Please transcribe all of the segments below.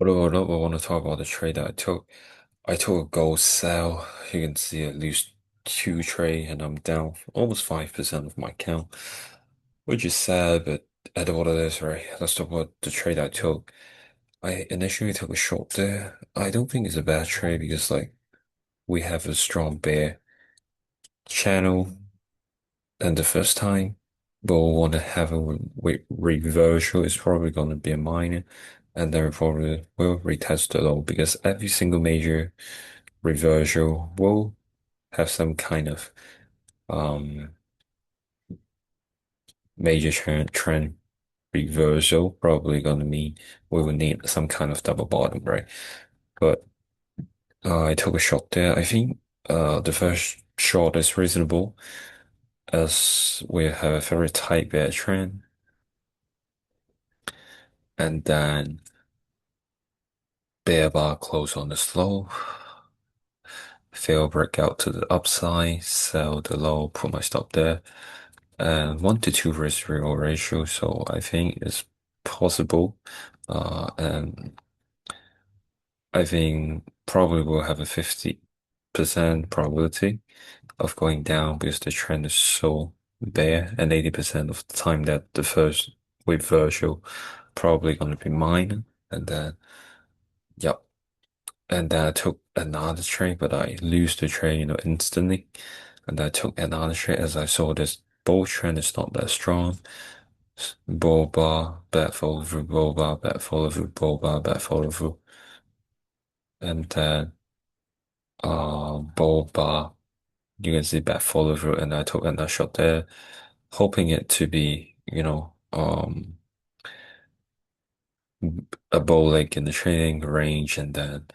Although I want to talk about the trade that I took. I took a gold sell. You can see at least two trade, and I'm down almost 5% of my account, which is sad, but I know what it is, right? Let's talk about the trade I took. I initially took a short there. I don't think it's a bad trade because like we have a strong bear channel, and the first time we'll want to have a reversal. It's probably going to be a minor, and then we probably will retest the low because every single major reversal will have some kind of um major trend reversal. Probably going to mean we will need some kind of double bottom, right? But I took a shot there. I think the first shot is reasonable as we have a very tight bear trend, and then bear bar close on the slow, fail breakout to the upside, sell the low, put my stop there, and 1 to 2 risk reward ratio. So I think it's possible, and I think probably will have a 50% probability of going down because the trend is so bare, and 80% of the time that the first reversal probably going to be minor, and then yep. And then I took another trade, but I lose the trade, instantly. And I took another trade as I saw this bull trend is not that strong. Bull bar, bat follow through, bull bar, bat follow through, bull bar, bat follow through. And then bull bar, you can see bat follow through, and I took another shot there, hoping it to be, a bull leg in the trading range, and then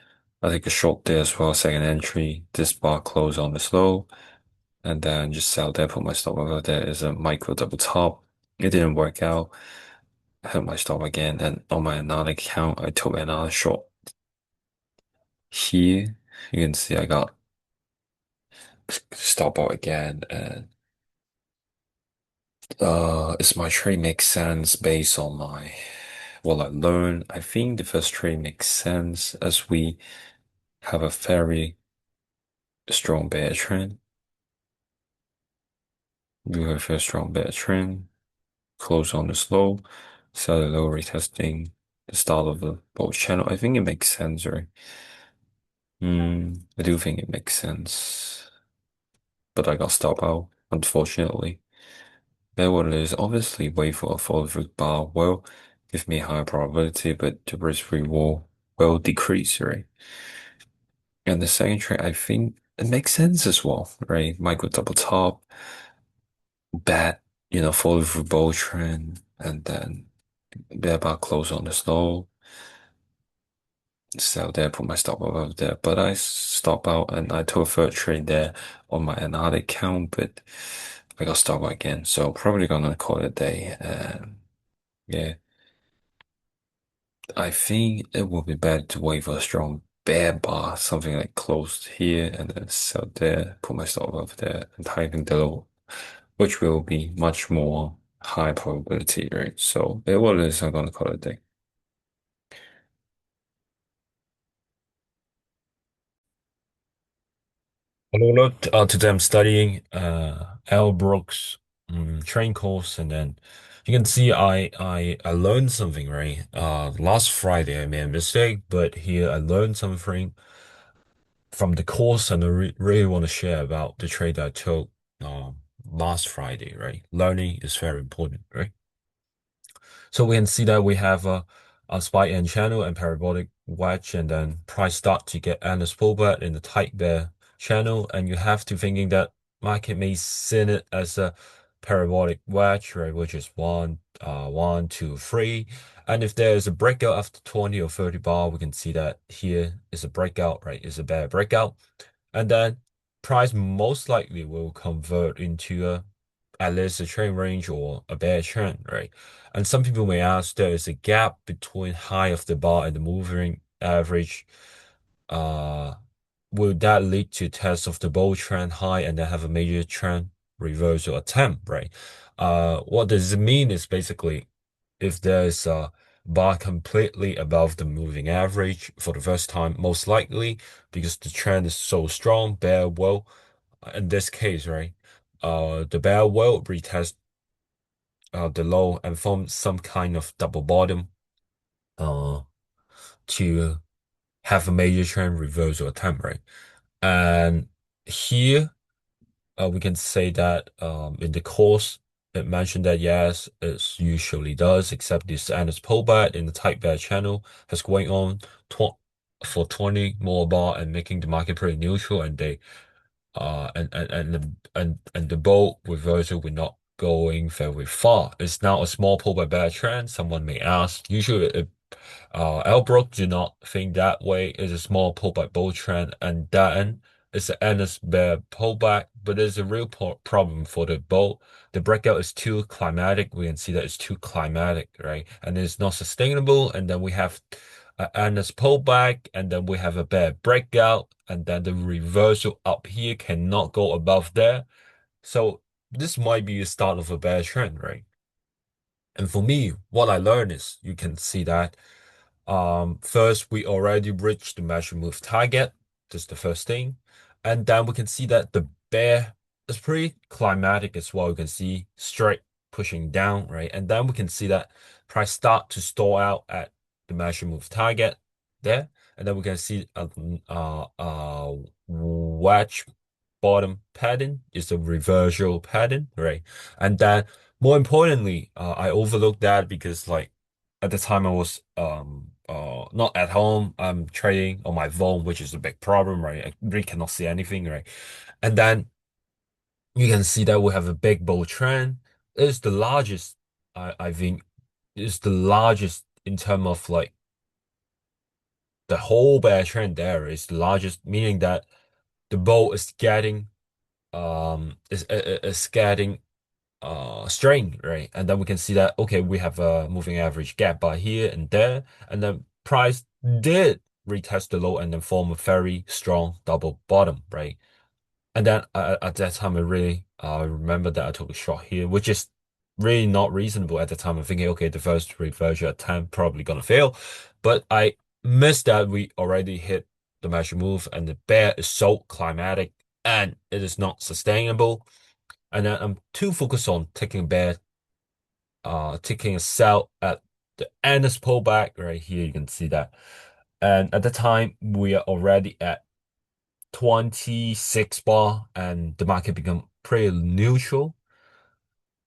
I take a short there as well, second entry. This bar close on the slow. And then just sell there, put my stop over there is a micro double top. It didn't work out. I hit my stop again, and on my another account, I took another shot here. You can see I got stop out again, and is my trade make sense based on my what I learned? I think the first trade makes sense as we have a very strong bear trend. We have a very strong bear trend. Close on the slow, sell the low, retesting the start of the bulk channel. I think it makes sense, right? I do think it makes sense, but I got stopped out, unfortunately. Then what it is, obviously wait for a follow through bar will give me a higher probability, but the risk reward will decrease, right? And the second trade, I think it makes sense as well, right? Micro double top, bat, follow through bull trend, and then bear bar close on the slow. Sell there, put my stop over there. But I stop out and I took a third trade there on my another account, but I got stopped out again. So probably gonna call it a day. Yeah, I think it would be better to wait for a strong bear bar, something like closed here and then sell there, put my stop over there and typing the low, which will be much more high probability, right? So it what it is, I'm gonna call it a day. Hello, today I'm studying L. Brooks train course, and then you can see I learned something, right? Last Friday I made a mistake, but here I learned something from the course, and I really want to share about the trade I took last Friday, right? Learning is very important, right? So we can see that we have a spike and channel and parabolic wedge, and then price start to get endless pullback in the tight bear channel, and you have to thinking that market may see it as a parabolic wedge, right, which is 1, 2, 3. And if there's a breakout after 20 or 30 bar, we can see that here is a breakout, right? It's a bear breakout, and then price most likely will convert into at least a trend range or a bear trend, right? And some people may ask, there is a gap between high of the bar and the moving average. Uh, will that lead to test of the bull trend high and then have a major trend reversal attempt, right? What does it mean is basically if there's bar completely above the moving average for the first time, most likely because the trend is so strong. Bear will, in this case, right? The bear will retest the low and form some kind of double bottom uh to have a major trend reversal attempt, right? And here we can say that in the course it mentioned that yes, it usually does, except this Ander's pullback in the tight bear channel has going on tw for 20 more bar and making the market pretty neutral, and they and the bold reversal we're not going very far. It's now a small pullback bear trend. Someone may ask. Usually, Albrook do not think that way. It's a small pullback bull trend, and then it's an endless bear pullback. But there's a real problem for the bull. The breakout is too climatic. We can see that it's too climatic, right? And it's not sustainable. And then we have and it's pullback, and then we have a bad breakout, and then the reversal up here cannot go above there. So this might be the start of a bad trend, right? And for me, what I learned is you can see that first we already reached the measure move target. That's the first thing. And then we can see that the bear is pretty climatic as well. You can see straight pushing down, right? And then we can see that price start to stall out at the measure move target there. And then we can see a wedge bottom pattern is a reversal pattern, right? And then more importantly, I overlooked that because like at the time I was not at home. I'm trading on my phone, which is a big problem, right? I really cannot see anything, right? And then you can see that we have a big bull trend. It's the largest, I think, it's the largest in terms of like the whole bear trend there is the largest, meaning that the bull is getting is getting string, right? And then we can see that okay, we have a moving average gap by here and there, and then price did retest the low and then form a very strong double bottom, right? And then at that time, I really remember that I took a shot here, which is really not reasonable at the time. I'm thinking, okay, the first reversal attempt probably gonna fail, but I missed that we already hit the measure move, and the bear is so climatic and it is not sustainable. And then I'm too focused on taking a sell at the endless pullback right here. You can see that. And at the time, we are already at 26 bar and the market become pretty neutral.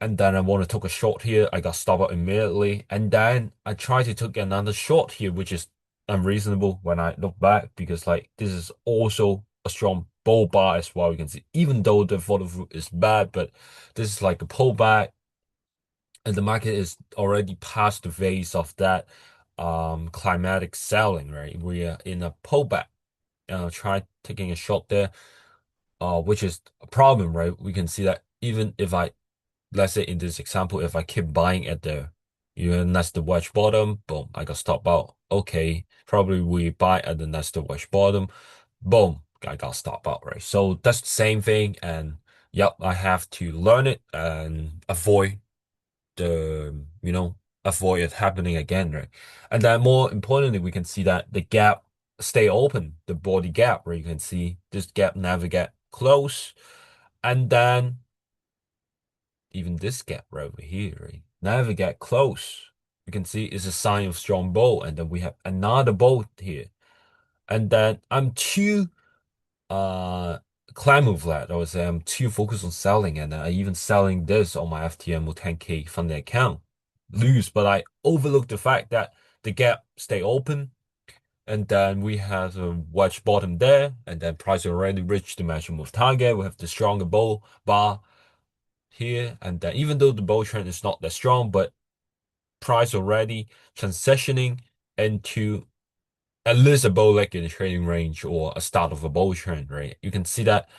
And then I want to take a short here. I got stopped out immediately. And then I tried to take another short here, which is unreasonable when I look back because like this is also a strong bull bar as well. You can see, even though the follow through is bad, but this is like a pullback and the market is already past the phase of that climatic selling, right? We are in a pullback. Try taking a shot there, which is a problem, right? We can see that even if let's say in this example, if I keep buying at that's the wedge bottom, boom, I got stopped out. Okay, probably we buy at the next wedge bottom, boom, I got stopped out, right? So that's the same thing, and yep, I have to learn it and avoid it happening again, right? And then more importantly, we can see that the gap stay open, the body gap, where you can see this gap never get close. And then even this gap right over here, right, never get close. You can see it's a sign of strong bull. And then we have another bull here. And then I'm too uh camouflage. I would say I'm too focused on selling, and I even selling this on my FTM or 10K funding account. Lose, but I overlooked the fact that the gap stay open, and then we have a wedge bottom there, and then price already reached the maximum of target. We have the stronger bull bar here, and then even though the bull trend is not that strong, but price already transitioning into at least a bull leg in the trading range or a start of a bull trend, right? You can see that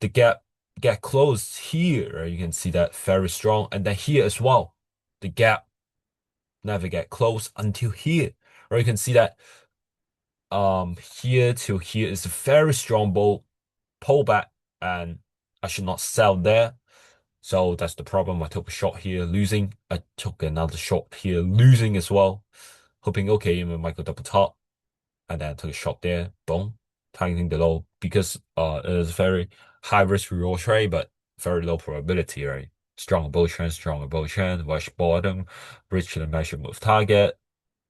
the gap get closed here, right? You can see that very strong, and then here as well, the gap never get close until here, right? You can see that here to here is a very strong bull pullback, and I should not sell there. So that's the problem. I took a shot here, losing. I took another shot here, losing as well. hoping okay, and might go double top, and then took a shot there, boom, targeting the low because it is very high risk reward trade, but very low probability, right? Stronger bull trend, rush bottom, reach the measure move target,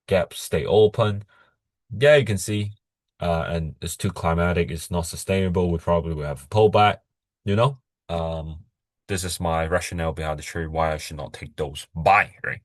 gap stay open. Yeah, you can see. And it's too climatic, it's not sustainable. We probably will have a pullback, you know? Um, this is my rationale behind the trade, why I should not take those buy, right?